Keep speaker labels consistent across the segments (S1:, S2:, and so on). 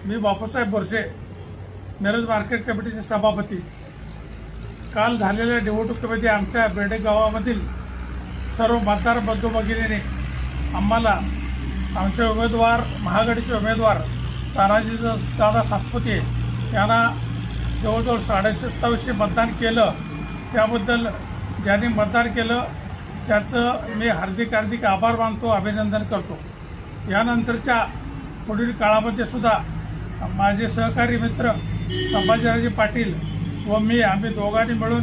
S1: मी Bapusaheb Borse, Miraj market कमिटीचे सभापती। काल झालेल्या निवडणुकीमध्ये आमच्या बेडे गावामधील सर्व मतदार बंधू भगिनींनी आम्हाला आमचे उमेदवार, महाआघाडीचे उमेदवार तानाजी दादा सातपुते यांना जवळजवळ 2750 मतदान केलं। त्याबद्दल ज्यांनी मतदान केलं त्याचं मी हार्दिक आभार मानतो, अभिनंदन करतो। यानंतरच्या पुढील काळामध्ये सुद्धा माझे सहकारी मित्र संभाजीराजे पाटील व मी आम्ही दोघांनी मिळून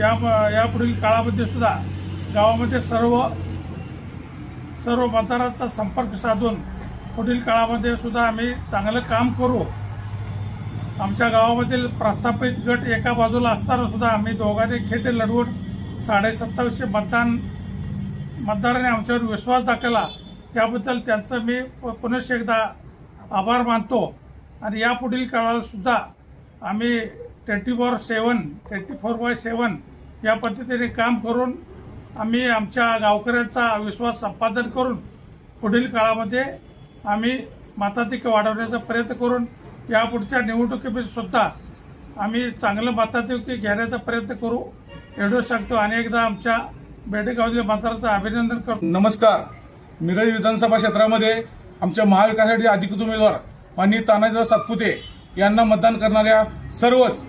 S1: या पुढील काळामध्ये सुद्धा गावामध्ये सर्व मतदारांचा संपर्क साधून पुढील काळामध्ये सुद्धा आम्ही चांगलं काम करू। आमच्या गावामधील प्रस्थापित गट एका बाजूला असताना सुद्धा आम्ही दोघांनी खेटे लढवून 2750 मतदारांनी आमच्यावर विश्वास दाखवला, त्याबद्दल त्यांचं मी पुनश्च एकदा आभार मानतो। आणि यापुढील काळाला सुद्धा आम्ही 24/7 या पद्धतीने काम करून आम्ही आमच्या गावकऱ्यांचा विश्वास संपादन करून पुढील काळामध्ये आम्ही मताधिक्य वाढवण्याचा प्रयत्न करून यापुढच्या निवडणुकीमध्ये सुद्धा आम्ही चांगलं मताधिक्य घेण्याचा प्रयत्न करू, एवढंच सांगतो। अनेकदा आमच्या बेडेगावच्या मतदारांचं अभिनंदन करतो।
S2: नमस्कार। मिरज विधानसभा क्षेत्रामध्ये आमच्या महाविकासासाठी अधिकृत उमेदवार माननीय तानाजी सातपुते यांना मतदान करणाऱ्या सर्वच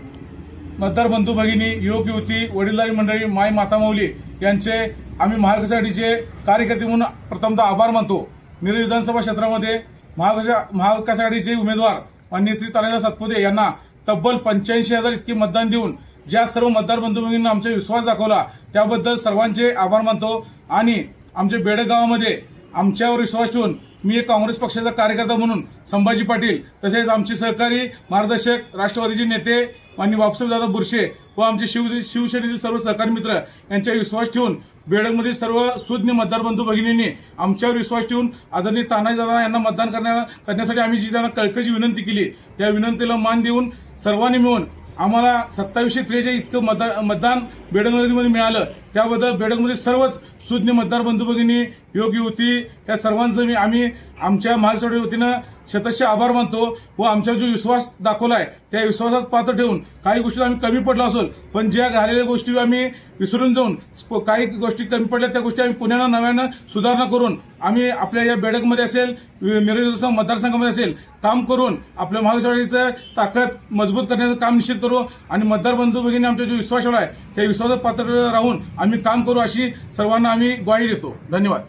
S2: मतदार बंधू भगिनी, युवक युवती, वडीलधारी मंडळी, माय माता माऊली यांचे आम्ही महाविकासासाठीचे कार्यकर्ते म्हणून प्रथमतः आभार मानतो। मिरज विधानसभा क्षेत्रामध्ये महाविकास आघाडीचे उमेदवार माननीय श्री तानाजी सातपुते यांना तब्बल 85,000 इतके मतदान देऊन ज्या सर्व मतदार बंधू भगिनींना आमचा विश्वास दाखवला त्याबद्दल सर्वांचे आभार मानतो। आणि आमच्या बेडग गावामध्ये आमच्यावर विश्वास ठेवून मी एक काँग्रेस पक्षाचा कार्यकर्ता म्हणून संभाजी पाटील, तसेच आमचे सहकारी मार्गदर्शक राष्ट्रवादीचे नेते माननीय बापूसाहेब दादा बोरसे व आमचे शिवसेनेतील सर्व सहकारी मित्र यांचा विश्वास ठेवून बेडगमधील सर्व सुज्ञ मतदार बंधू भगिनींनी आमच्यावर विश्वास ठेवून आदरणीय तानाजी दादा यांना मतदान करण्यासाठी आम्ही जी त्यांना कळकळीची विनंती केली त्या विनंतीला मान देऊन सर्वांनी मिळून आम्हाला 2743 इतकं मतदान बेडगमध्ये मिळालं। त्याबद्दल बेडगमध्ये सर्वच सुज्ञ मतदार बंधू भगिनी, युवक युवती या सर्वांचं आम्ही आमच्या महाविकास वतीनं शतशः आभार मानतो व आमचा जो विश्वास दाखवलाय त्या विश्वासात पात्र ठेवून काही गोष्टी आम्ही कमी पडलो असेल, पण ज्या झालेल्या गोष्टी आम्ही विसरून जाऊन काही गोष्टी कमी पडल्या त्या गोष्टी आम्ही पुन्हा नव्यानं सुधारणा करून आम्ही आपल्या या बेडगमध्ये असेल, मिरज मतदारसंघामध्ये असेल काम करून आपल्या महाविकास ताकद मजबूत करण्याचं काम निश्चित करू आणि मतदार बंधू भगिनी आमचा जो विश्वास आहे त्या विश्वासात पात्र राहून आम्ही काम करू अशी सर्वांना आम्ही ग्वाही देतो। धन्यवाद।